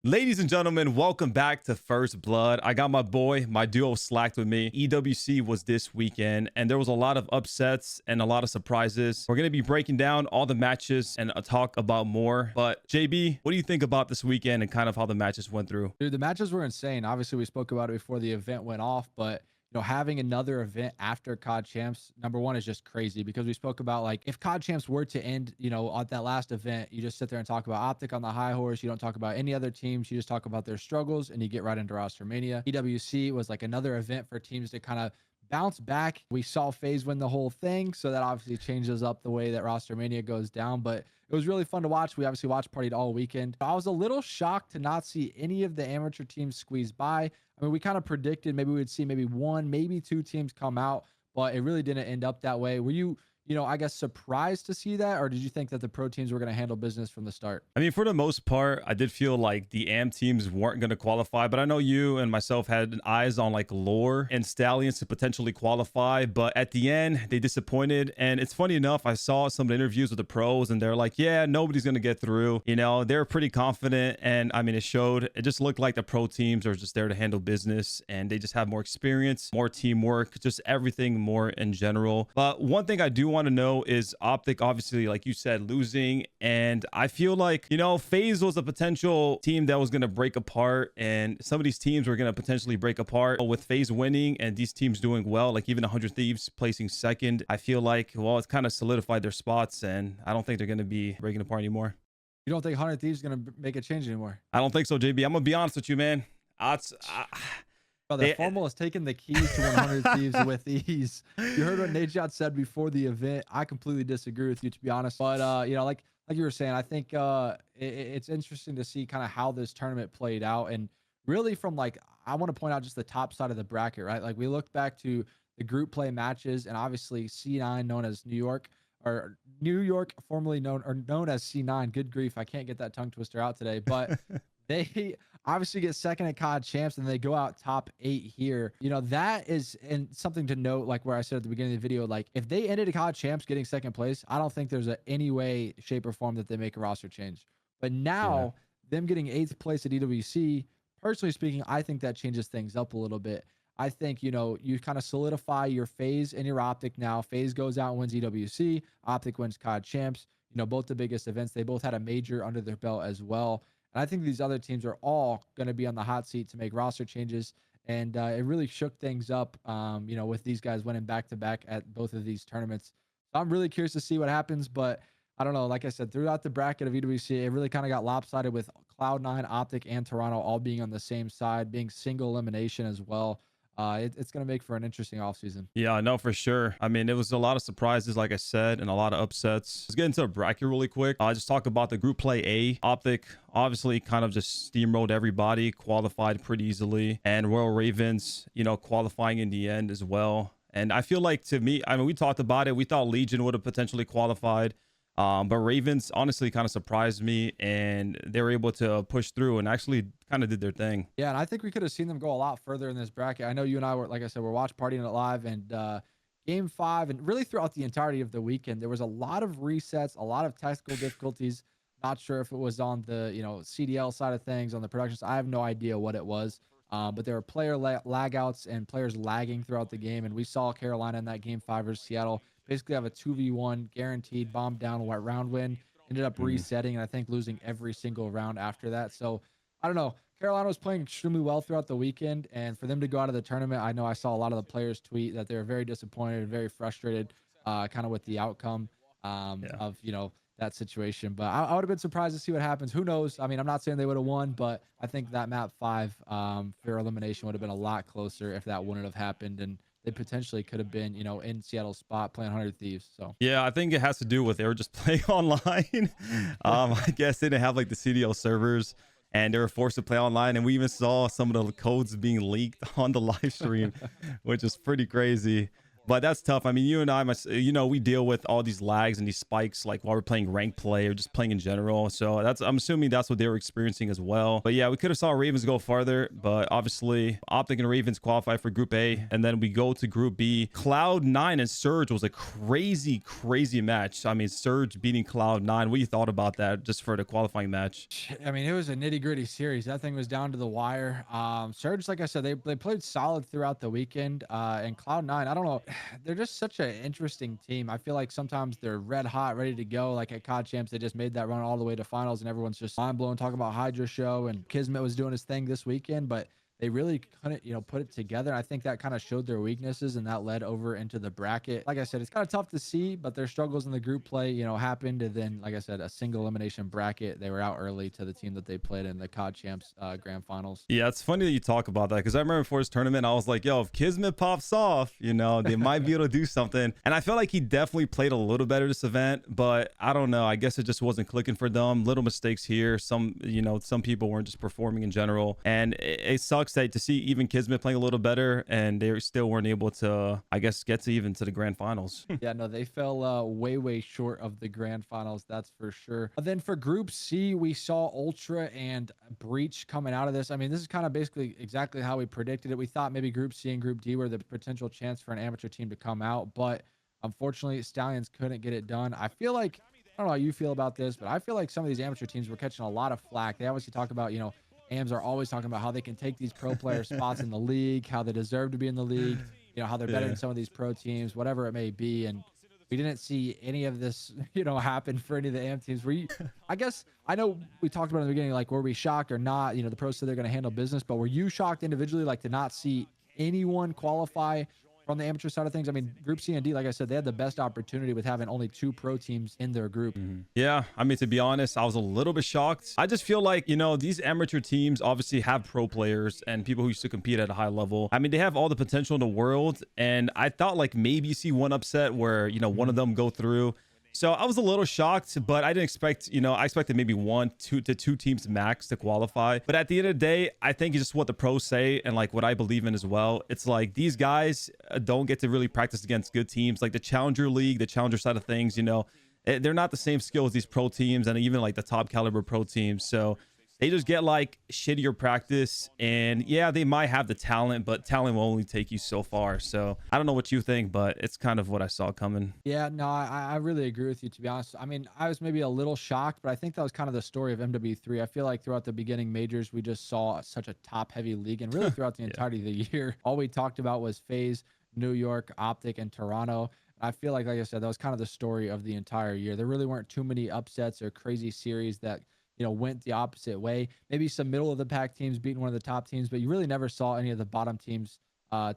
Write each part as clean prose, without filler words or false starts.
Ladies and gentlemen, welcome back to First Blood. I got my boy, my duo slacked with me. EWC was this weekend, and there was a lot of upsets and a lot of surprises. We're going to be breaking down all the matches and talk about more. But JB, what do you think about this weekend and kind of how the matches went through? Dude, the matches were insane. Obviously, we spoke about it before the event went off, but having another event after COD Champs, number one, is just crazy because we spoke about like if COD Champs were to end, at that last event, you just sit there and talk about OpTic on the high horse. You don't talk about any other teams. You just talk about their struggles and you get right into Rostermania. EWC was like another event for teams to kind of bounce back. We saw FaZe win the whole thing, so that obviously changes up the way that Rostermania goes down, but it was really fun to watch. We obviously watch partied all weekend. I was a little shocked to not see any of the amateur teams squeeze by. I mean, we kind of predicted maybe we'd see maybe one, maybe two teams come out, but it really didn't end up that way. Were you, I guess, surprised to see that, or did you think that the pro teams were going to handle business from the start? I mean, for the most part, I did feel like the AM teams weren't going to qualify, but I know you and myself had eyes on like Lore and Stallions to potentially qualify, but at the end, they disappointed. And it's funny enough, I saw some of the interviews with the pros and they're like, yeah, nobody's going to get through. They're pretty confident. And I mean, it showed. It just looked like the pro teams are just there to handle business and they just have more experience, more teamwork, just everything more in general. But one thing I do want to know is OpTic, obviously, like you said, losing. And I feel like, FaZe was a potential team that was going to break apart, and some of these teams were going to potentially break apart. With FaZe winning and these teams doing well, like even 100 Thieves placing second, I feel like, well, it's kind of solidified their spots, and I don't think they're going to be breaking apart anymore. You don't think 100 Thieves is going to make a change anymore? I don't think so, JB. I'm going to be honest with you, man. Bro, the formal has taken the keys to 100 Thieves with ease. You heard what Nadeshot said before the event. I completely disagree with you, to be honest. But like you were saying, I think it's interesting to see kind of how this tournament played out, and really from like I want to point out just the top side of the bracket, right? Like we look back to the group play matches, and obviously C9, known as New York, formerly known as C9. Good grief, I can't get that tongue twister out today, but. They obviously get second at COD Champs and they go out top 8 here. That is something to note, like where I said at the beginning of the video, like if they ended at COD Champs getting second place, I don't think there's any way, shape, or form that they make a roster change. But now, them getting 8th place at EWC, personally speaking, I think that changes things up a little bit. I think, you kind of solidify your FaZe and your OpTic now. FaZe goes out and wins EWC. OpTic wins COD Champs. Both the biggest events. They both had a major under their belt as well. And I think these other teams are all going to be on the hot seat to make roster changes. And it really shook things up, with these guys winning back-to-back at both of these tournaments. So I'm really curious to see what happens. But I don't know. Like I said, throughout the bracket of EWC, it really kind of got lopsided with Cloud9, OpTic, and Toronto all being on the same side, being single elimination as well. It's going to make for an interesting offseason. Yeah, I know for sure. I mean, it was a lot of surprises, like I said, and a lot of upsets. Let's get into a bracket really quick. I'll just talk about the group play A. OpTic obviously kind of just steamrolled everybody, qualified pretty easily. And Royal Ravens, qualifying in the end as well. And I feel like, to me, I mean, we talked about it. We thought Legion would have potentially qualified. But Ravens honestly kind of surprised me, and they were able to push through and actually kind of did their thing. Yeah, and I think we could have seen them go a lot further in this bracket. I know you and I were, like I said, we're watch partying it live, and game 5 and really throughout the entirety of the weekend, there was a lot of resets, a lot of technical difficulties. Not sure if it was on the CDL side of things, on the production side. I have no idea what it was. But there were player lag outs and players lagging throughout the game, and we saw Carolina in that game 5 versus Seattle basically have a 2v1 guaranteed bomb down round win. Ended up resetting and I think losing every single round after that. So I don't know. Carolina was playing extremely well throughout the weekend, and for them to go out of the tournament, I know I saw a lot of the players tweet that they were very disappointed and very frustrated kind of with the outcome of that situation. But I would have been surprised to see what happens. Who knows? I mean, I'm not saying they would have won, but I think that map 5 for elimination would have been a lot closer if that wouldn't have happened, and they potentially could have been, in Seattle's spot playing 100 Thieves. So yeah, I think it has to do with they were just playing online. I guess they didn't have like the CDL servers, and they were forced to play online. And we even saw some of the codes being leaked on the live stream, which is pretty crazy. But that's tough. I mean, you and I, we deal with all these lags and these spikes like while we're playing ranked play or just playing in general. So I'm assuming that's what they were experiencing as well. But yeah, we could have saw Ravens go farther, but obviously OpTic and Ravens qualify for Group A, and then we go to Group B. Cloud9 and Surge was a crazy match. I mean, Surge beating Cloud9. What you thought about that just for the qualifying match? I mean, it was a nitty-gritty series. That thing was down to the wire. Surge, like I said, they played solid throughout the weekend. And Cloud9, I don't know, they're just such an interesting team. I feel like sometimes they're red hot, ready to go. Like at COD Champs, they just made that run all the way to finals, and everyone's just mind blown talking about Hydra Show, and Kismet was doing his thing this weekend, but they really couldn't, put it together. I think that kind of showed their weaknesses, and that led over into the bracket. Like I said, it's kind of tough to see, but their struggles in the group play, happened. And then, like I said, a single elimination bracket. They were out early to the team that they played in the COD Champs Grand Finals. Yeah, it's funny that you talk about that, because I remember before this tournament, I was like, yo, if Kismet pops off, they might be able to do something. And I felt like he definitely played a little better this event, but I don't know. I guess it just wasn't clicking for them. Little mistakes here. Some people weren't just performing in general. And it sucks that to see even Kismet playing a little better, and they still weren't able to, I guess, get to even to the grand finals. Yeah, no, they fell way short of the grand finals, that's for sure. Then for Group C, we saw Ultra and Breach coming out of this. I mean, this is kind of basically exactly how we predicted it. We thought maybe Group C and Group D were the potential chance for an amateur team to come out, but unfortunately, Stallions couldn't get it done. I feel like, I don't know how you feel about this, but I feel like some of these amateur teams were catching a lot of flack. They obviously talk about, AMs are always talking about how they can take these pro player spots in the league, how they deserve to be in the league, how they're better than some of these pro teams, whatever it may be. And we didn't see any of this, happen for any of the AM teams. I guess, I know we talked about in the beginning, like, were we shocked or not? The pros said they're going to handle business, but were you shocked individually, like, to not see anyone qualify from the amateur side of things? I mean, Group C and D, like I said, they had the best opportunity with having only 2 pro teams in their group. Yeah, I mean, to be honest, I was a little bit shocked. I just feel like, these amateur teams obviously have pro players and people who used to compete at a high level. I mean, they have all the potential in the world, and I thought like maybe you see one upset where, one of them go through. So I was a little shocked, but I didn't expect, I expected maybe 2 teams max to qualify. But at the end of the day, I think it's just what the pros say and like what I believe in as well. It's like these guys don't get to really practice against good teams. Like the Challenger League, the Challenger side of things, they're not the same skill as these pro teams and even like the top caliber pro teams. So they just get like shittier practice, and yeah, they might have the talent, but talent will only take you so far. So I don't know what you think, but it's kind of what I saw coming. Yeah, no, I really agree with you, to be honest. I mean, I was maybe a little shocked, but I think that was kind of the story of MW3. I feel like throughout the beginning majors, we just saw such a top heavy league, and really throughout the entirety of the year, all we talked about was FaZe, New York, OpTic, and Toronto. I feel like I said, that was kind of the story of the entire year. There really weren't too many upsets or crazy series that went the opposite way. Maybe some middle of the pack teams beating one of the top teams, but you really never saw any of the bottom teams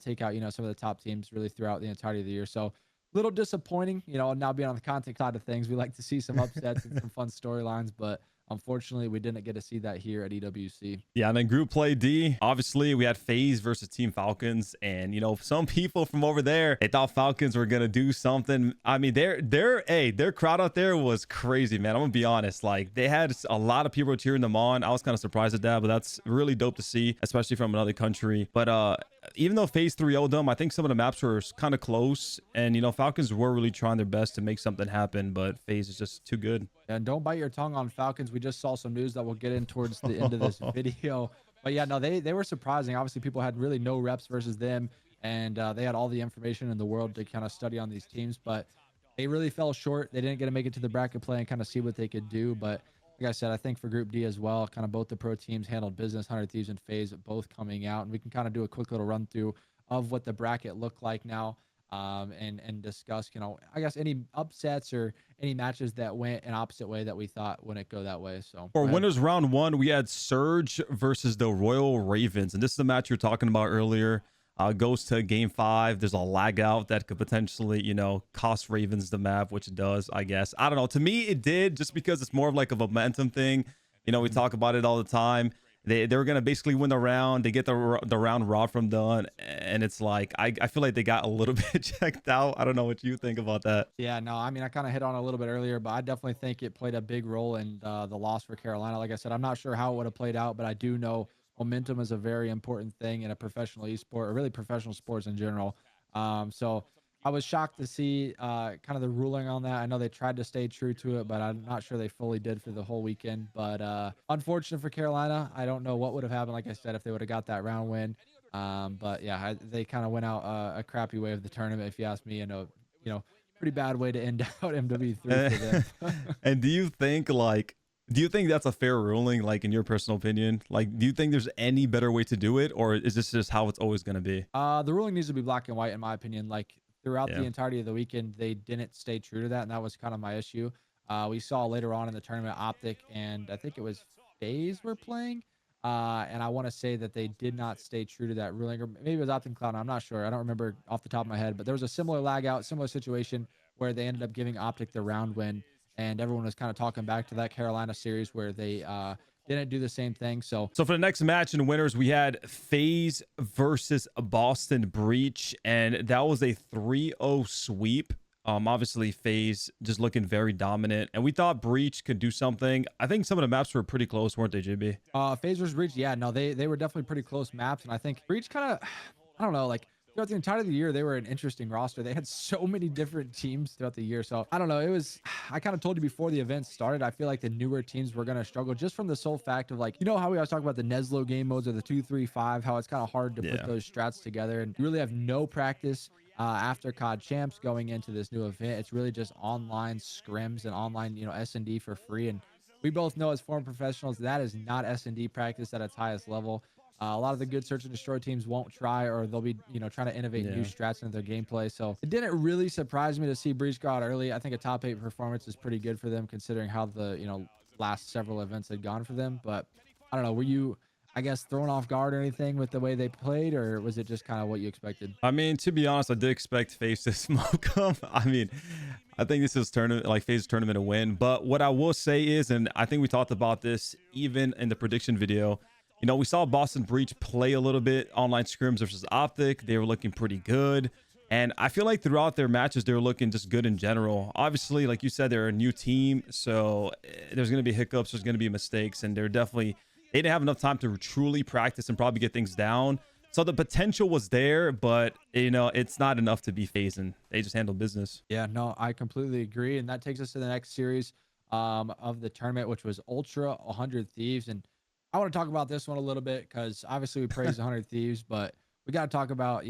take out, some of the top teams really throughout the entirety of the year. So a little disappointing, now being on the content side of things, we like to see some upsets and some fun storylines, but unfortunately, we didn't get to see that here at EWC. Yeah, and then Group Play D, obviously we had FaZe versus Team Falcons, and some people from over there, they thought Falcons were gonna do something. I mean, their crowd out there was crazy, man. I'm gonna be honest. Like, they had a lot of people cheering them on. I was kind of surprised at that, but that's really dope to see, especially from another country. But even though FaZe 3-0'd them, I think some of the maps were kind of close, and Falcons were really trying their best to make something happen, but FaZe is just too good. And don't bite your tongue on Falcons. We just saw some news that we'll get in towards the end of this video. But yeah, no, they were surprising. Obviously, people had really no reps versus them, and they had all the information in the world to kind of study on these teams, but they really fell short. They didn't get to make it to the bracket play and kind of see what they could do. But like I said, I think for Group D as well, kind of both the pro teams handled business. 100 Thieves and FaZe both coming out, and we can kind of do a quick little run through of what the bracket looked like now. And discuss, I guess any upsets or any matches that went an opposite way that we thought wouldn't go that way. So for winners round 1, we had Surge versus the Royal Ravens, and this is the match you were talking about earlier. Goes to game 5. There's a lag out that could potentially, cost Ravens the map, which it does, I guess. I don't know. To me, it did, just because it's more of like a momentum thing. We talk about it all the time. They were going to basically win the round. They get the round raw from done. And it's like, I feel like they got a little bit checked out. I don't know what you think about that. Yeah, no, I mean, I kind of hit on it a little bit earlier, but I definitely think it played a big role in the loss for Carolina. Like I said, I'm not sure how it would have played out, but I do know momentum is a very important thing in a professional esport, or really professional sports in general. So I was shocked to see kind of the ruling on that. I know they tried to stay true to it, but I'm not sure they fully did for the whole weekend. But unfortunate for Carolina. I don't know what would have happened, like I said, if they would have got that round win. But yeah, they kind of went out a crappy way of the tournament, if you ask me, and pretty bad way to end out MW3 for them. And do you think that's a fair ruling, like in your personal opinion? Like, do you think there's any better way to do it, or is this just how it's always going to be? The ruling needs to be black and white, in my opinion. Like throughout the entirety of the weekend, they didn't stay true to that, and that was kind of my issue. We saw later on in the tournament, OpTic and I think it was FaZe were playing. And I want to say that they did not stay true to that ruling, or maybe it was OpTic Cloud. I'm not sure. I don't remember off the top of my head, but there was a similar lag out, similar situation where they ended up giving OpTic the round win, and everyone was kind of talking back to that Carolina series where they didn't do the same thing. So for the next match in winners, we had FaZe versus Boston Breach, and that was a 3-0 sweep. Obviously FaZe just looking very dominant, and we thought Breach could do something. I think some of the maps were pretty close, weren't they, JB? FaZe versus Breach, yeah, no, they were definitely pretty close maps, and I think Breach kind of, I don't know, like throughout the entirety of the year, they were an interesting roster. They had so many different teams throughout the year. So I don't know. I kind of told you before the event started, I feel like the newer teams were going to struggle just from the sole fact of, like, how we always talk about the Neslo game modes or the 2-3-5, how it's kind of hard to put those strats together. And you really have no practice after COD Champs going into this new event. It's really just online scrims and online, S&D for free. And we both know as former professionals, that is not S&D practice at its highest level. A lot of the good search and destroy teams won't try, or they'll be, trying to innovate new strats into their gameplay. So it didn't really surprise me to see Breach go out early. I think a top 8 performance is pretty good for them considering how the, last several events had gone for them. But I don't know. Were you, I guess, thrown off guard or anything with the way they played, or was it just kind of what you expected? I mean, to be honest, I did expect FaZe to smoke them. I mean, I think this is FaZe's tournament to win. But what I will say is, and I think we talked about this even in the prediction video, we saw Boston Breach play a little bit online scrims versus OpTic. They were looking pretty good. And I feel like throughout their matches, they were looking just good in general. Obviously, like you said, they're a new team. So there's going to be hiccups. There's going to be mistakes. And they didn't have enough time to truly practice and probably get things down. So the potential was there, but, it's not enough to be FaZe, and they just handled business. Yeah, no, I completely agree. And that takes us to the next series of the tournament, which was Ultra 100 Thieves. And I want to talk about this one a little bit because obviously we praised 100 Thieves, but we got to talk about,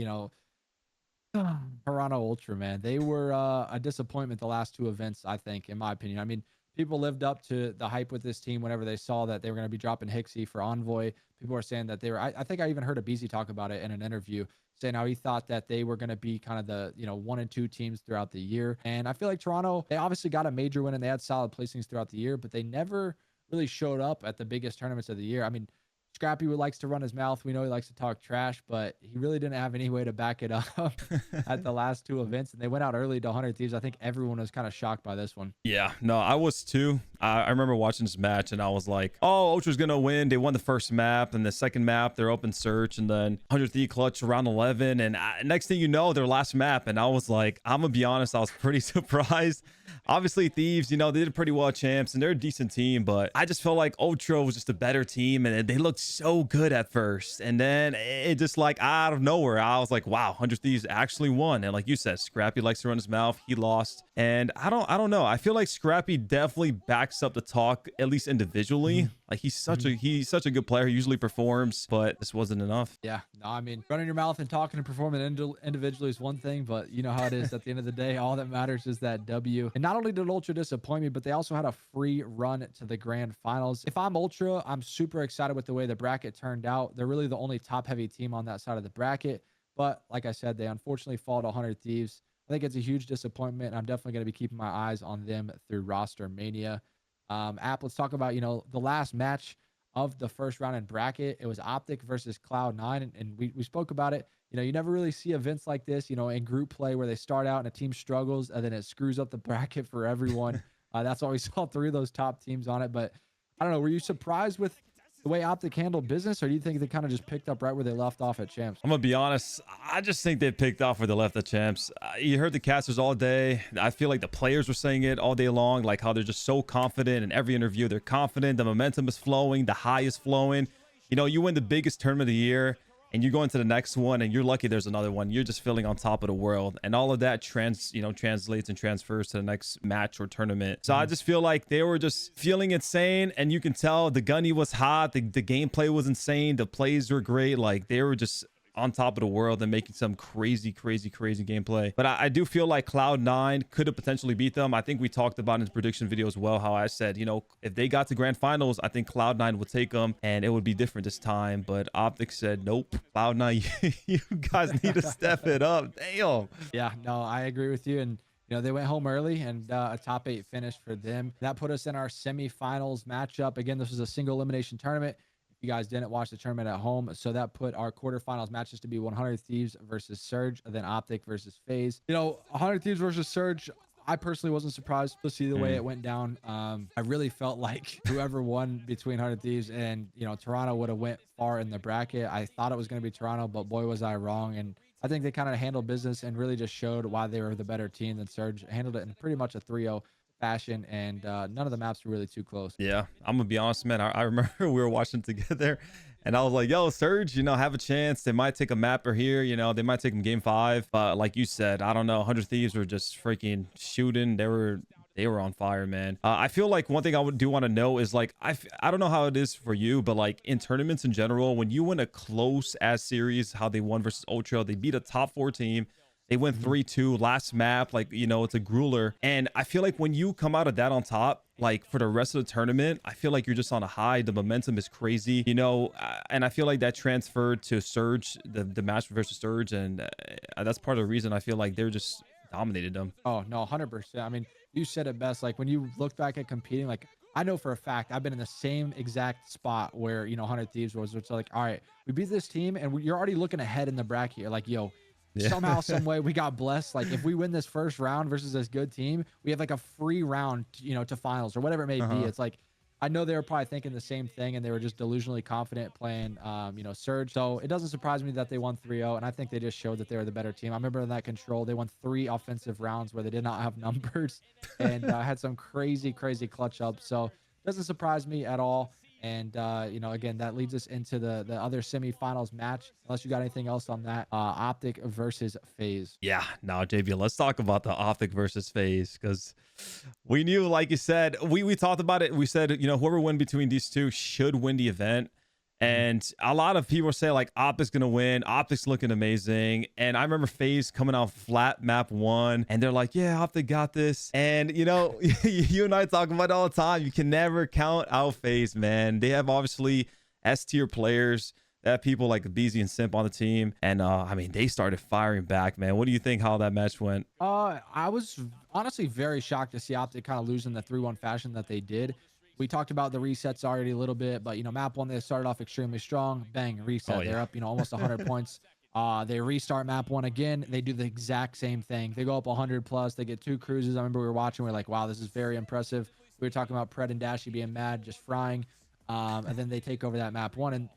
Toronto Ultra, man. They were a disappointment the last 2 events, I think, in my opinion. I mean, people lived up to the hype with this team whenever they saw that they were going to be dropping Hixie for Envoy. People were saying that they were, I think I even heard a BZ talk about it in an interview, saying how he thought that they were going to be kind of the, 1 and 2 teams throughout the year. And I feel like Toronto, they obviously got a major win and they had solid placings throughout the year, but they never really showed up at the biggest tournaments of the year. I mean, Scrappy likes to run his mouth. We know he likes to talk trash, but he really didn't have any way to back it up at the last 2 events. And they went out early to 100 Thieves. I think everyone was kind of shocked by this one. Yeah, no, I was too. I remember watching this match and I was like, oh, Ultra's going to win. They won the first map, and the second map, they're open search, and then 100 Thief clutch around 11. And next thing you know, their last map. And I was like, I'm going to be honest, I was pretty surprised. Obviously, Thieves, they did pretty well at Champs, and they're a decent team, but I just felt like Ultra was just a better team, and they looked so good at first. And then it just, like, out of nowhere, I was like, wow, 100 Thieves actually won. And like you said, Scrappy likes to run his mouth. He lost. And I don't know. I feel like Scrappy definitely backs up the talk, at least individually. Like, he's such a good player. He usually performs, but this wasn't enough. Yeah, no, I mean, running your mouth and talking and performing individually is one thing, but you know how it is at the end of the day. All that matters is that W. And not only did Ultra disappoint me, but they also had a free run to the grand finals. If I'm Ultra, I'm super excited with the way the bracket turned out. They're really the only top heavy team on that side of the bracket. But like I said, they unfortunately fall to 100 Thieves. I think it's a huge disappointment, and I'm definitely going to be keeping my eyes on them through Rostermania. Let's talk about, the last match of the first round in bracket. It was OpTic versus Cloud9, and we spoke about it. You never really see events like this, in group play where they start out and a team struggles and then it screws up the bracket for everyone. That's why we saw 3 of those top teams on it. But I don't know, were you surprised with the way OpTic handled business, or do you think they kind of just picked up right where they left off at Champs? I'm gonna be honest, I just think they picked off where they left at Champs. You heard the casters all day. I feel like the players were saying it all day long, like how they're just so confident in every interview. They're confident, the momentum is flowing, the high is flowing. You win the biggest tournament of the year, and you go into the next one and you're lucky there's another one, you're just feeling on top of the world, and all of that translates and transfers to the next match or tournament. So I just feel like they were just feeling insane, and you can tell the gunny was hot, the gameplay was insane, the plays were great, like they were just on top of the world and making some crazy gameplay. But I do feel like Cloud9 could have potentially beat them. I think we talked about in his prediction video as well how I said, you know, if they got to grand finals, I think Cloud9 would take them and it would be different this time. But OpTic said, nope, Cloud9, you guys need to step it up. Damn. Yeah, no, I agree with you. And you know, they went home early, and a top 8 finish for them. That put us in our semifinals matchup. Again, this was a single elimination tournament. You guys didn't watch the tournament at home, so that put our quarterfinals matches to be 100 Thieves versus Surge, and then OpTic versus FaZe. You know, 100 Thieves versus Surge, I personally wasn't surprised to see the way it went down. I really felt like whoever won between 100 Thieves and, you know, Toronto would have went far in the bracket. I thought it was going to be Toronto, but boy was I wrong. And I think they kind of handled business and really just showed why they were the better team than Surge. Handled it in pretty much a 3-0 fashion, and none of the maps were really too close. Yeah, I'm gonna be honest, man. I remember we were watching together and I was like, yo, Surge, you know, have a chance. They might take a mapper here, you know, they might take them game 5, but like you said, I don't know, 100 Thieves were just freaking shooting. They were on fire, man. I feel like one thing I do want to know is like, I don't know how it is for you, but like in tournaments in general, when you win a close ass series, how they won versus Ultra, they beat a top 4 team. They went 3-2 last map, like, you know, it's a grueler. And I feel like when you come out of that on top, like for the rest of the tournament, I feel like you're just on a high. The momentum is crazy, you know, and I feel like that transferred to Surge, the match versus Surge. And that's part of the reason I feel like they're just dominated them. Oh, no, 100%. I mean, you said it best. Like when you look back at competing, like I know for a fact I've been in the same exact spot where, you know, 100 Thieves was, which like, all right, we beat this team and you're already looking ahead in the bracket. You're like, yo, somehow, some way we got blessed. Like if we win this first round versus this good team, we have like a free round, you know, to finals or whatever it may be. It's like, I know they were probably thinking the same thing, and they were just delusionally confident playing, you know, Surge. So it doesn't surprise me that they won 3-0, and I think they just showed that they were the better team. I remember in that control, they won 3 offensive rounds where they did not have numbers and had some crazy clutch ups. So it doesn't surprise me at all. And, you know, again, that leads us into the other semifinals match. Unless you got anything else on that, OpTic versus FaZe. Yeah, now JB, let's talk about the OpTic versus FaZe, because we knew, like you said, we talked about it. We said, you know, whoever win between these two should win the event. And a lot of people say like OpTic's gonna win. OpTic's looking amazing. And I remember FaZe coming out flat map 1, and they're like, yeah, OpTic got this. And you know, you and I talk about it all the time. You can never count out FaZe, man. They have obviously S-tier players. They have people like Beezy and Simp on the team. And I mean, they started firing back, man. What do you think how that match went? I was honestly very shocked to see OpTic kind of lose in the 3-1 fashion that they did. We talked about the resets already a little bit, but, you know, map 1, they started off extremely strong. Bang, reset. They're up, you know, almost 100 points. They restart map 1 again. They do the exact same thing. They go up 100 plus. They get 2 cruises. I remember we were watching. We were like, wow, this is very impressive. We were talking about Pred and Dashy being mad, just frying. And then they take over that map 1. And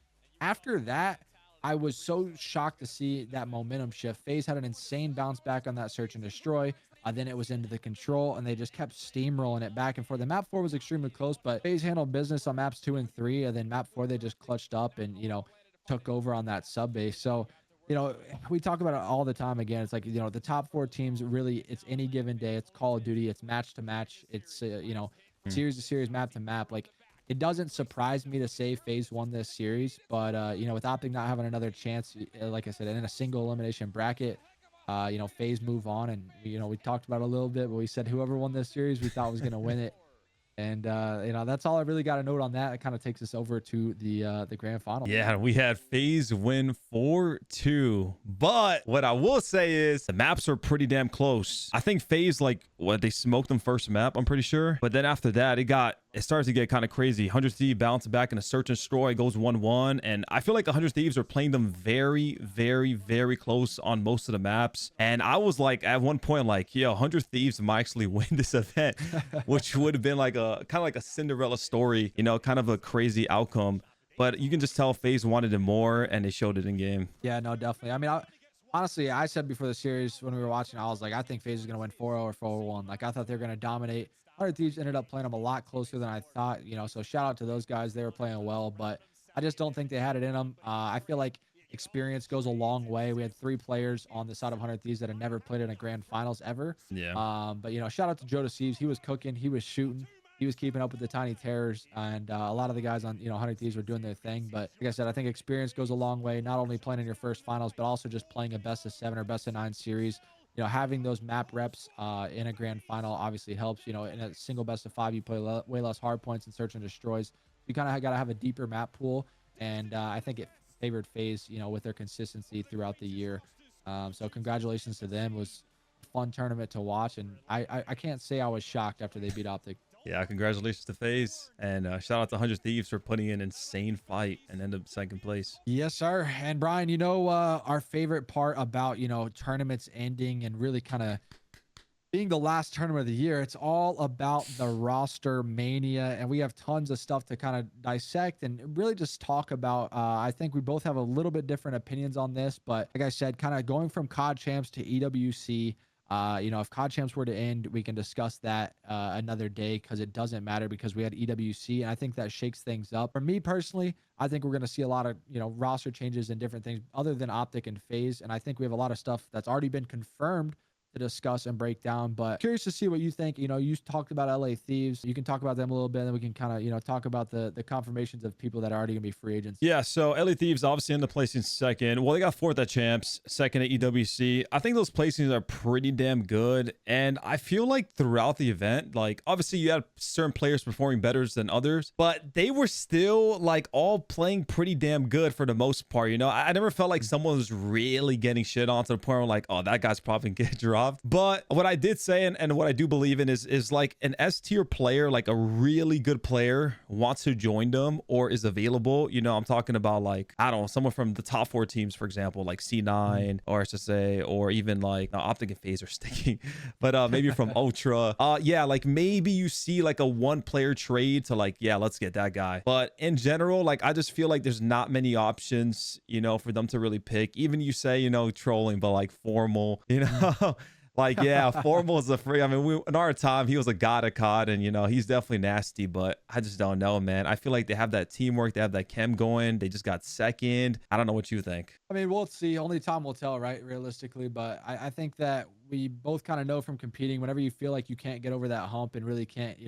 after that, I was so shocked to see that momentum shift. FaZe had an insane bounce back on that search and destroy. Then it was into the control, and they just kept steamrolling it back and forth. The map 4 was extremely close, but FaZe handled business on maps 2 and 3, and then map 4 they just clutched up and, you know, took over on that sub base. So, you know, we talk about it all the time. Again, it's like, you know, the top 4 teams really, it's any given day. It's Call of Duty. It's match to match. It's you know, series to series, map to map. Like, it doesn't surprise me to say FaZe won this series, but you know, with OpTic not having another chance, like I said, in a single elimination bracket, you know, FaZe move on. And, you know, we talked about it a little bit, but we said whoever won this series, we thought was going to win it. And, you know, that's all I really got to note on that. It kind of takes us over to the grand final. Yeah, we had FaZe win 4-2. But what I will say is the maps are pretty damn close. I think FaZe, like, what, they smoked them first map, I'm pretty sure. But then after that, it started to get kind of crazy. 100 Thieves bounced back in a search and destroy, goes 1-1. And I feel like 100 Thieves are playing them very, very, very close on most of the maps. And I was like, at one point, like, yo, 100 Thieves might actually win this event, which would have been like a kind of like a Cinderella story, you know, kind of a crazy outcome. But you can just tell FaZe wanted it more, and they showed it in game. Yeah, no, definitely. I mean, honestly, I said before the series when we were watching, I was like, I think FaZe is going to win 4-0 or 4-1. Like, I thought they were going to dominate. 100 Thieves ended up playing them a lot closer than I thought, you know, so shout out to those guys. They were playing well, but I just don't think they had it in them. I feel like experience goes a long way. We had 3 players on the side of 100 Thieves that had never played in a grand finals ever. Yeah. But shout out to Joe Deceives. He was cooking, he was shooting, he was keeping up with the Tiny Terrors, and a lot of the guys on 100 Thieves were doing their thing. But like I said, I think experience goes a long way. Not only playing in your first finals, but also just playing a best of 7 or best of 9 series. Having those map reps in a grand final obviously helps. In a single best of 5, you play way less hard points and search and destroys. You kind of got to have a deeper map pool, and I think it favored FaZe, with their consistency throughout the year. So congratulations to them. It was a fun tournament to watch, and I can't say I was shocked after they beat OpTic. Yeah, congratulations to FaZe, and shout out to 100 Thieves for putting in an insane fight and end up second place. Yes, sir. And Brian, our favorite part about, tournaments ending and really kind of being the last tournament of the year, it's all about the Rostermania, and we have tons of stuff to kind of dissect and really just talk about. I think we both have a little bit different opinions on this, but like I said, kind of going from COD champs to EWC. If COD champs were to end, we can discuss that another day, because it doesn't matter, because we had EWC, and I think that shakes things up. For me personally, I think we're going to see a lot of roster changes and different things other than OpTic and FaZe, and I think we have a lot of stuff that's already been confirmed to discuss and break down. But curious to see what you think. You talked about LA Thieves. You can talk about them a little bit, and then we can kind of talk about the confirmations of people that are already gonna be free agents. Yeah, so LA Thieves obviously ended up placing second. Well, they got fourth at champs, second at EWC. I think those placings are pretty damn good, and I feel like throughout the event, like obviously you had certain players performing better than others, but they were still like all playing pretty damn good for the most part. I never felt like someone was really getting shit on to the point where like, oh, that guy's probably gonna get dropped. But what I did say, and what I do believe in, is like an S tier player, like a really good player, wants to join them or is available. I'm talking about like, I don't know, someone from the top 4 teams, for example, like C9 or SSA, or even like OpTic and FaZe are sticking, but maybe from Ultra. Yeah, like maybe you see like a 1-player trade to like, yeah, let's get that guy. But in general, like I just feel like there's not many options, for them to really pick. Even you say, trolling, but like Formal, like, yeah, Formal is a free. I mean, in our time, he was a god of COD, and, he's definitely nasty, but I just don't know, man. I feel like they have that teamwork. They have that chem going. They just got second. I don't know what you think. I mean, we'll see. Only time will tell, right? Realistically. But I think that we both kind of know from competing, whenever you feel like you can't get over that hump and really can't,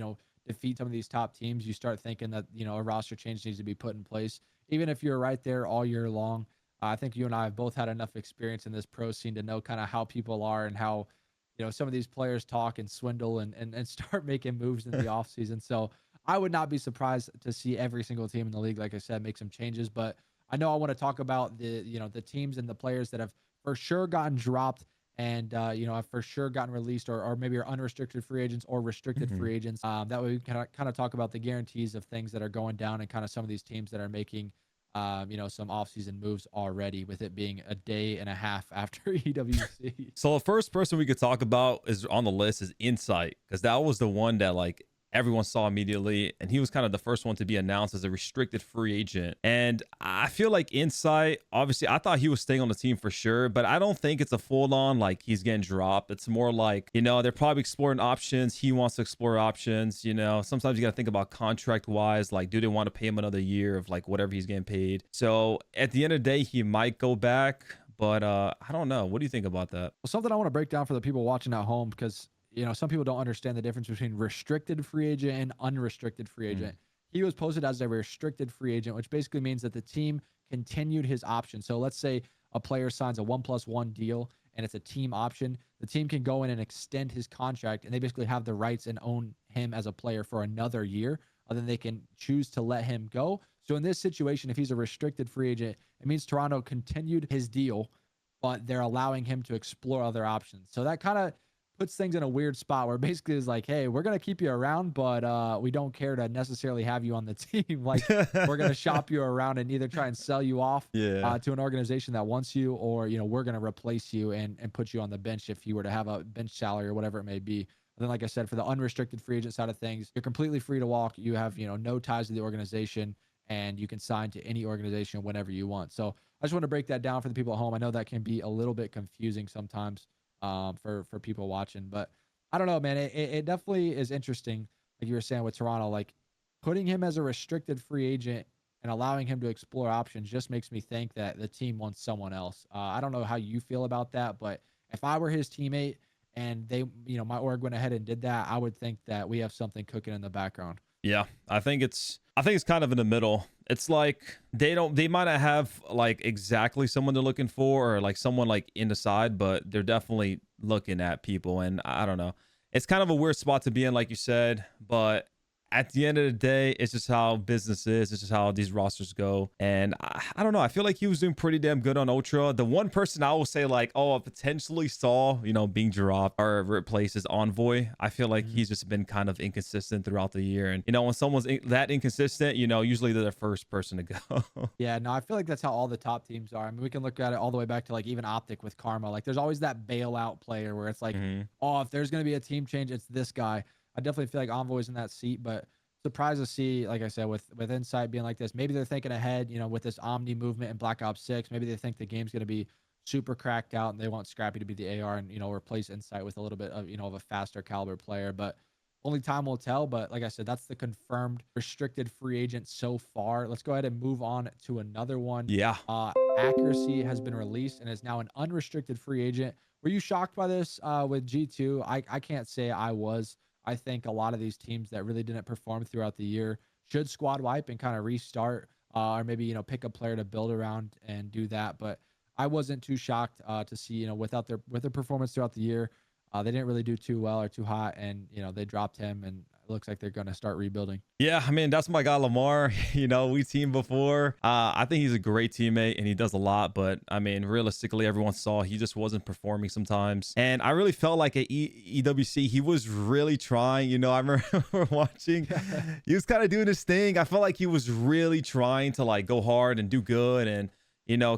defeat some of these top teams, you start thinking that, a roster change needs to be put in place. Even if you're right there all year long, I think you and I have both had enough experience in this pro scene to know kind of how people are and how, some of these players talk and swindle and start making moves in the offseason. So I would not be surprised to see every single team in the league, like I said, make some changes. But I know I want to talk about the teams and the players that have for sure gotten dropped and, have for sure gotten released or maybe are unrestricted free agents or restricted free agents. That way we can kind of talk about the guarantees of things that are going down and kind of some of these teams that are making some offseason moves already, with it being a day and a half after EWC. So the first person we could talk about is on the list is Insight, because that was the one that like everyone saw immediately, and he was kind of the first one to be announced as a restricted free agent. And I feel like Insight, obviously I thought he was staying on the team for sure, but I don't think it's a full-on like he's getting dropped. It's more like, they're probably exploring options. He wants to explore options. Sometimes you got to think about contract wise, like do they want to pay him another year of like whatever he's getting paid? So at the end of the day, he might go back, but I don't know. What do you think about that? Well, something I want to break down for the people watching at home, because some people don't understand the difference between restricted free agent and unrestricted free agent. He was posted as a restricted free agent, which basically means that the team continued his option. So let's say a player signs a 1+1 deal and it's a team option. The team can go in and extend his contract, and they basically have the rights and own him as a player for another year. And then they can choose to let him go. So in this situation, if he's a restricted free agent, it means Toronto continued his deal, but they're allowing him to explore other options. So that kind of puts things in a weird spot where basically it's like, hey, we're going to keep you around, but we don't care to necessarily have you on the team. Like, we're going to shop you around and either try and sell you off to an organization that wants you, or, we're going to replace you and put you on the bench if you were to have a bench salary or whatever it may be. And then, like I said, for the unrestricted free agent side of things, you're completely free to walk. You have, no ties to the organization, and you can sign to any organization whenever you want. So I just want to break that down for the people at home. I know that can be a little bit confusing sometimes for people watching, but I don't know, man. It definitely is interesting, like you were saying with Toronto, like putting him as a restricted free agent and allowing him to explore options just makes me think that the team wants someone else. I don't know how you feel about that, but if I were his teammate and they, my org went ahead and did that, I would think that we have something cooking in the background. Yeah, I think it's kind of in the middle. It's like they might not have like exactly someone they're looking for or like someone like in the side, but they're definitely looking at people. And I don't know. It's kind of a weird spot to be in, like you said, but at the end of the day, it's just how business is. It's just how these rosters go. And I don't know. I feel like he was doing pretty damn good on Ultra. The one person I will say like, oh, I potentially saw, being dropped or replaced is Envoy. I feel like he's just been kind of inconsistent throughout the year. And, when someone's that inconsistent, usually they're the first person to go. Yeah, no, I feel like that's how all the top teams are. I mean, we can look at it all the way back to like even OpTic with Karma. Like there's always that bailout player where it's like, oh, if there's going to be a team change, it's this guy. I definitely feel like Envoy's in that seat, but surprised to see, like I said, with Insight being like this. Maybe they're thinking ahead, with this Omni movement in Black Ops 6. Maybe they think the game's going to be super cracked out and they want Scrappy to be the AR and, replace Insight with a little bit of, of a faster caliber player. But only time will tell. But like I said, that's the confirmed restricted free agent so far. Let's go ahead and move on to another one. Yeah. Accuracy has been released and is now an unrestricted free agent. Were you shocked by this with G2? I can't say I was. I think a lot of these teams that really didn't perform throughout the year should squad wipe and kind of restart, or maybe pick a player to build around and do that. But I wasn't too shocked to see with their performance throughout the year, they didn't really do too well or too hot, and they dropped him, and it looks like they're going to start rebuilding. Yeah, I mean, that's my guy Lamar. We teamed before. I think he's a great teammate and he does a lot, but I mean, realistically, everyone saw he just wasn't performing sometimes. And I really felt like at EWC, he was really trying. I remember watching, he was kind of doing his thing. I felt like he was really trying to like go hard and do good and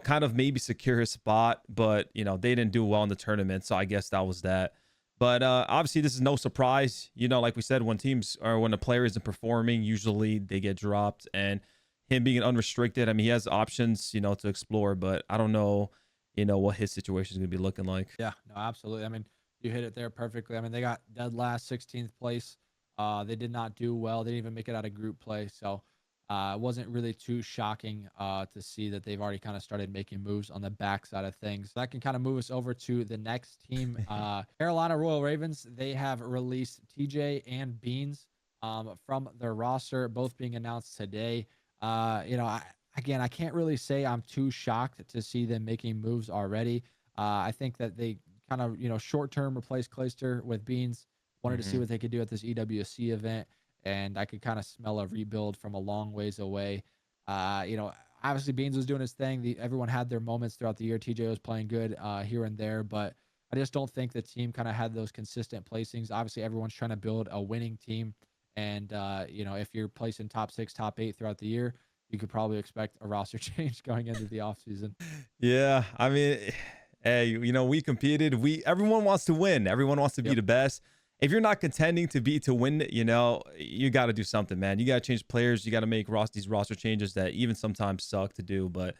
kind of maybe secure his spot, but they didn't do well in the tournament. So I guess that was that. But obviously, this is no surprise. Like we said, when the player isn't performing, usually they get dropped. And him being unrestricted, I mean, he has options, to explore. But I don't know, what his situation is going to be looking like. Yeah, no, absolutely. I mean, you hit it there perfectly. I mean, they got dead last, 16th place. They did not do well. They didn't even make it out of group play. So it wasn't really too shocking to see that they've already kind of started making moves on the backside of things. That can kind of move us over to the next team. Carolina Royal Ravens, they have released TJ and Beans from their roster, both being announced today. I can't really say I'm too shocked to see them making moves already. I think that they kind of, short-term replaced Clayster with Beans, wanted to see what they could do at this EWC event. And I could kind of smell a rebuild from a long ways away. Obviously Beans was doing his thing. Everyone had their moments throughout the year. TJ was playing good here and there, but I just don't think the team kind of had those consistent placings. Obviously, everyone's trying to build a winning team. And, if you're placing top 6, top 8 throughout the year, you could probably expect a roster change going into the offseason. Yeah, I mean, hey, we competed. Everyone wants to win. Everyone wants to be the best. If you're not contending to win, you got to do something, man. You got to change players. You got to make these roster changes that even sometimes suck to do. But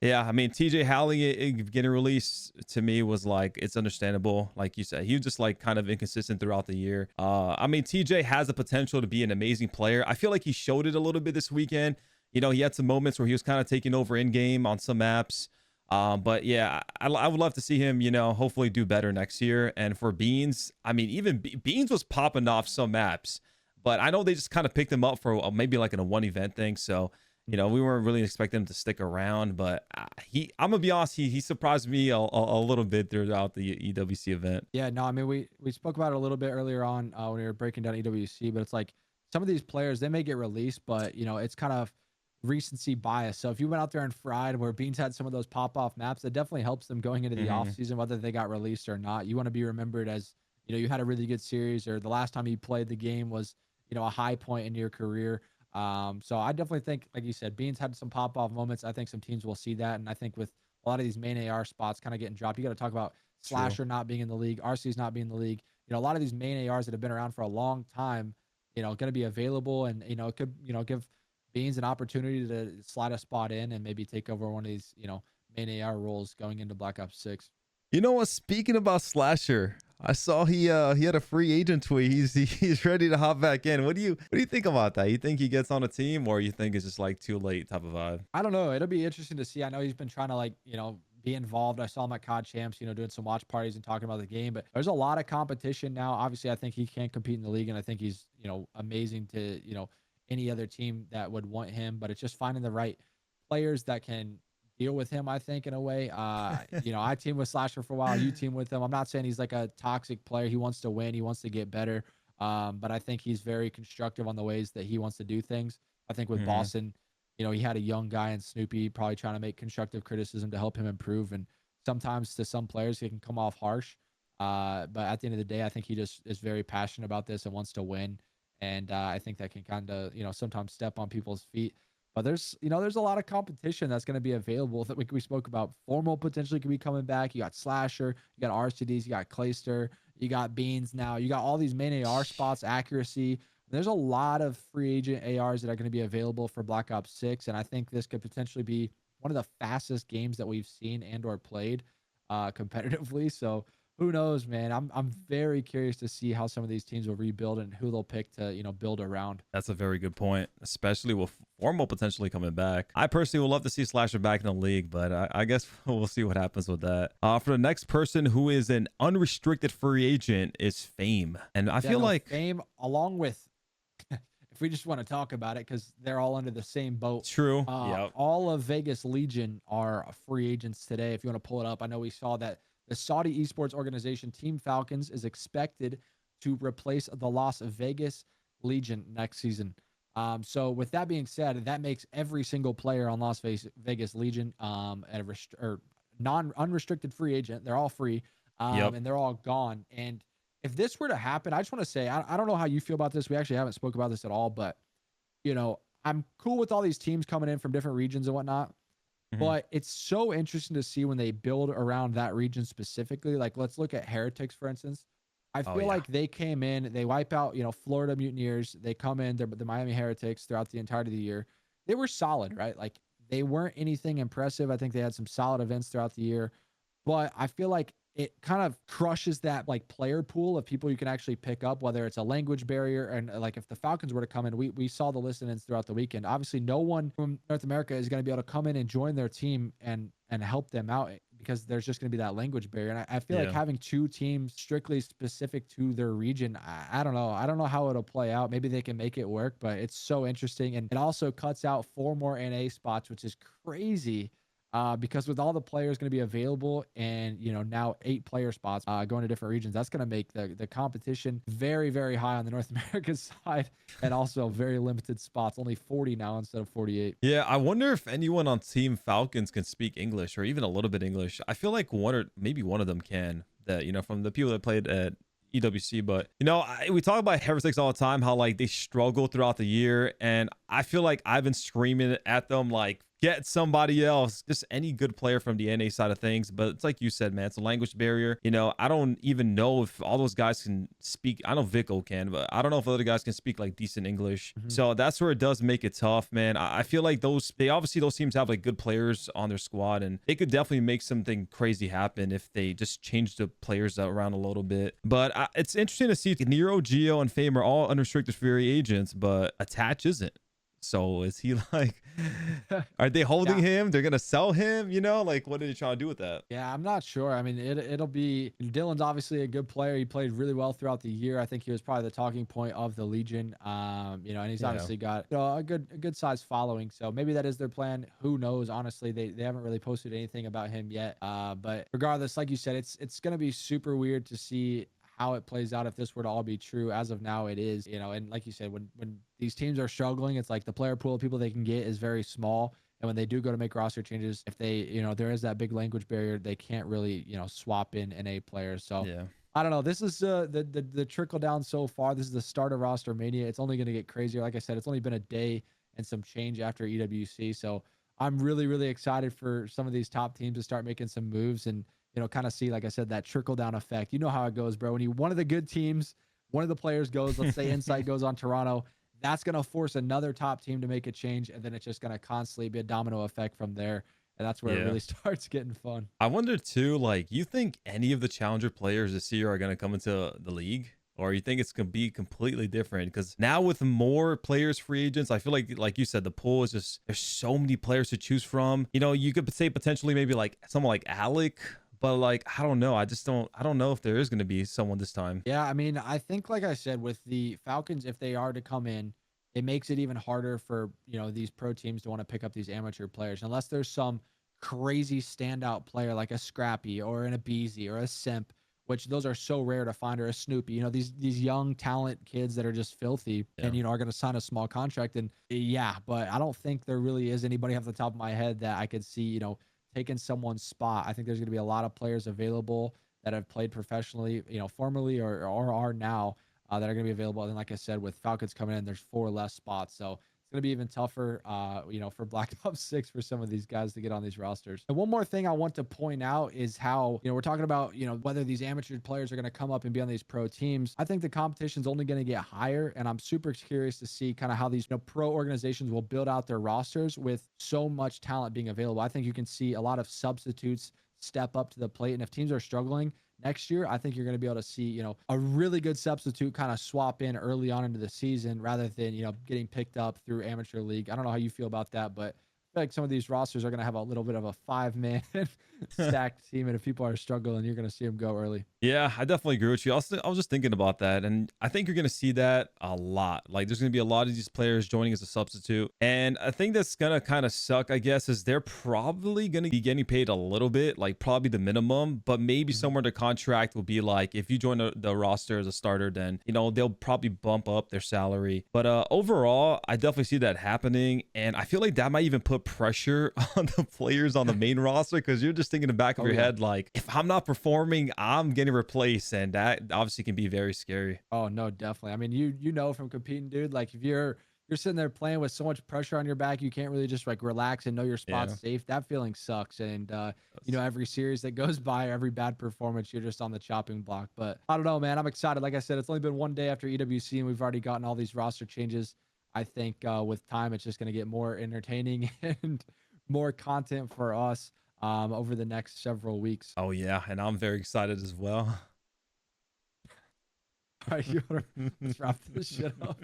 yeah, I mean, TJ Howley getting released to me was like, it's understandable. Like you said, he was just like kind of inconsistent throughout the year. I mean, TJ has the potential to be an amazing player. I feel like he showed it a little bit this weekend. He had some moments where he was kind of taking over in game on some maps. But yeah, I would love to see him, hopefully do better next year. And for Beans, I mean, even Beans was popping off some maps, but I know they just kind of picked him up for maybe like in a one event thing. So, we weren't really expecting him to stick around, but I'm gonna be honest, he surprised me a little bit throughout the EWC event. Yeah, no, I mean, we spoke about it a little bit earlier on when we were breaking down EWC, but it's like some of these players, they may get released, but it's kind of recency bias. So if you went out there and fried where Beans had some of those pop-off maps, it definitely helps them going into the off season, whether they got released or not. You want to be remembered as, you had a really good series, or the last time you played the game was, a high point in your career. So I definitely think, like you said, Beans had some pop-off moments. I think some teams will see that. And I think with a lot of these main AR spots kind of getting dropped, you got to talk about Slasher not being in the league, RC's not being in the league. A lot of these main ARs that have been around for a long time, going to be available, and, it could, give Beans an opportunity to slide a spot in and maybe take over one of these, main AR roles going into Black Ops 6. You know what? Speaking about Slasher, I saw he had a free agent tweet. He's ready to hop back in. What do you think about that? You think he gets on a team, or you think it's just like too late type of vibe? I don't know. It'll be interesting to see. I know he's been trying to like, be involved. I saw him at COD Champs, doing some watch parties and talking about the game, but there's a lot of competition now. Obviously, I think he can compete in the league, and I think he's, amazing to, any other team that would want him, but it's just finding the right players that can deal with him, I think, in a way. I teamed with Slasher for a while. You team with him. I'm not saying he's like a toxic player. He wants to win. He wants to get better. But I think he's very constructive on the ways that he wants to do things. I think with Boston, he had a young guy in Snoopy probably trying to make constructive criticism to help him improve. And sometimes to some players, he can come off harsh. But at the end of the day, I think he just is very passionate about this and wants to win. And I think that can kind of, sometimes step on people's feet. But there's a lot of competition that's going to be available that we spoke about. Formal potentially could be coming back. You got Slasher, you got RCDs, you got Clayster, you got Beans now. You got all these main AR spots, accuracy. There's a lot of free agent ARs that are going to be available for Black Ops 6. And I think this could potentially be one of the fastest games that we've seen and or played competitively. So who knows, man? I'm very curious to see how some of these teams will rebuild and who they'll pick to, build around. That's a very good point, especially with Formal potentially coming back. I personally would love to see Slasher back in the league, but I guess we'll see what happens with that. For the next person who is an unrestricted free agent is Fame. And I feel like Fame, along with, if we just want to talk about it, because they're all under the same boat. True. Yep. All of Vegas Legion are free agents today. If you want to pull it up, I know we saw that the Saudi esports organization Team Falcons is expected to replace the Las Vegas Legion next season. So with that being said, that makes every single player on Las Vegas Legion unrestricted free agent. They're all free, and they're all gone. And if this were to happen, I just want to say, I don't know how you feel about this. We actually haven't spoke about this at all, but I'm cool with all these teams coming in from different regions and whatnot. But it's so interesting to see when they build around that region specifically. Like, let's look at Heretics, for instance. I feel like they came in, they wipe out, Florida Mutineers. They come in, they're the Miami Heretics throughout the entirety of the year. They were solid, right? Like, they weren't anything impressive. I think they had some solid events throughout the year. But I feel like it kind of crushes that like player pool of people you can actually pick up, whether it's a language barrier. And like if the Falcons were to come in, we saw the listen-ins throughout the weekend. Obviously, no one from North America is going to be able to come in and join their team and help them out because there's just going to be that language barrier. And I feel like having two teams strictly specific to their region, I don't know. I don't know how it'll play out. Maybe they can make it work, but it's so interesting. And it also cuts out 4 more NA spots, which is crazy. Because with all the players going to be available and, now 8 player spots going to different regions, that's going to make the competition very, very high on the North American side and also very limited spots, only 40 now instead of 48. Yeah, I wonder if anyone on Team Falcons can speak English or even a little bit English. I feel like one or maybe one of them can, that, from the people that played at EWC. But we talk about Heretics all the time, how like they struggle throughout the year, and I feel like I've been screaming at them like, get somebody else, just any good player from the NA side of things. But it's like you said, man, it's a language barrier. I don't even know if all those guys can speak. I know Vico can, but I don't know if other guys can speak like decent English. So that's where it does make it tough, man. I feel like those teams have like good players on their squad, and they could definitely make something crazy happen if they just change the players around a little bit. But it's interesting to see Nero, Geo, and Fame are all unrestricted free agents, but Attach isn't. So is he like, are they holding him? They're going to sell him, like what are they trying to do with that? Yeah, I'm not sure. I mean, it'll be, Dylan's obviously a good player. He played really well throughout the year. I think he was probably the talking point of the Legion. And he's obviously got a good size following. So maybe that is their plan. Who knows? Honestly, they haven't really posted anything about him yet. But regardless, like you said, it's going to be super weird to see how it plays out if this were to all be true. As of now, it is, and like you said, when these teams are struggling, it's like the player pool of people they can get is very small. And when they do go to make roster changes, if they, there is that big language barrier, they can't really, swap in NA players. So I don't know. This is the trickle down so far. This is the start of Rostermania. It's only going to get crazier. Like I said, it's only been a day and some change after EWC. So I'm really, really excited for some of these top teams to start making some moves and, kind of see, like I said, that trickle down effect. You know how it goes, bro. When one of the good teams, one of the players goes, let's say Insight goes on Toronto, that's going to force another top team to make a change. And then it's just going to constantly be a domino effect from there. and that's where it Yeah. really starts getting fun. I wonder too, like, you think any of the challenger players this year are going to come into the league? Or you think it's going to be completely different? Because now with more players, free agents, I feel like you said, the pool is just, there's so many players to choose from. You know, you could say potentially maybe like someone like Alec, but like, I don't know. I don't know if there is going to be someone this time. Yeah, I mean, I think like I said, with the Falcons, if they are to come in, it makes it even harder for, these pro teams to want to pick up these amateur players unless there's some crazy standout player like a Scrappy or an Abeezy or a Simp, which those are so rare to find, or a Snoopy. These young talent kids that are just filthy Yeah. and are going to sign a small contract. And yeah, but I don't think there really is anybody off the top of my head that I could see, taking someone's spot. I think there's going to be a lot of players available that have played professionally, formerly or are now, that are going to be available. And like I said, with Falcons coming in, there's 4 less spots. So it's going to be even tougher, for Black Ops 6 for some of these guys to get on these rosters. And one more thing I want to point out is how, we're talking about, whether these amateur players are going to come up and be on these pro teams. I think the competition's only going to get higher. And I'm super curious to see kind of how these pro organizations will build out their rosters with so much talent being available. I think you can see a lot of substitutes step up to the plate. And if teams are struggling next year, I think you're going to be able to see, a really good substitute kind of swap in early on into the season rather than, getting picked up through amateur league. I don't know how you feel about that, but I feel like some of these rosters are going to have a little bit of a 5-man stacked team. And if people are struggling, you're going to see them go early. Yeah, I definitely agree with you. I was just thinking about that, and I think you're going to see that a lot. Like, there's going to be a lot of these players joining as a substitute, and I think that's going to kind of suck, I guess, is they're probably going to be getting paid a little bit, like probably the minimum, but maybe somewhere the contract will be like, if you join the roster as a starter, then, they'll probably bump up their salary. But overall, I definitely see that happening, and I feel like that might even put pressure on the players on the main roster, because you're just thinking in the back of your head, like, if I'm not performing, I'm getting replaced, and that obviously can be very scary. Oh no, definitely. I mean, you know from competing, dude, like if you're sitting there playing with so much pressure on your back, you can't really just like relax and know your spot's safe. That feeling sucks. And every series that goes by, every bad performance, you're just on the chopping block. But I don't know, man. I'm excited. Like I said, it's only been one day after EWC and we've already gotten all these roster changes. I think with time it's just going to get more entertaining and more content for us over the next several weeks. Oh yeah, and I'm very excited as well. All right, let's wrap this shit up.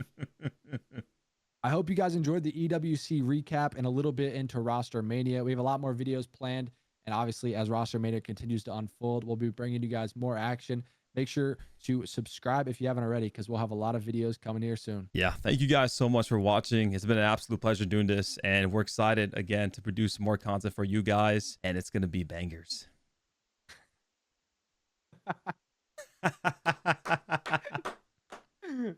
I hope you guys enjoyed the EWC recap and a little bit into Rostermania. We have a lot more videos planned, and obviously as Rostermania continues to unfold, we'll be bringing you guys more action. Make sure to subscribe if you haven't already, because we'll have a lot of videos coming here soon. Yeah, thank you guys so much for watching. It's been an absolute pleasure doing this, and we're excited again to produce more content for you guys, and it's gonna be bangers.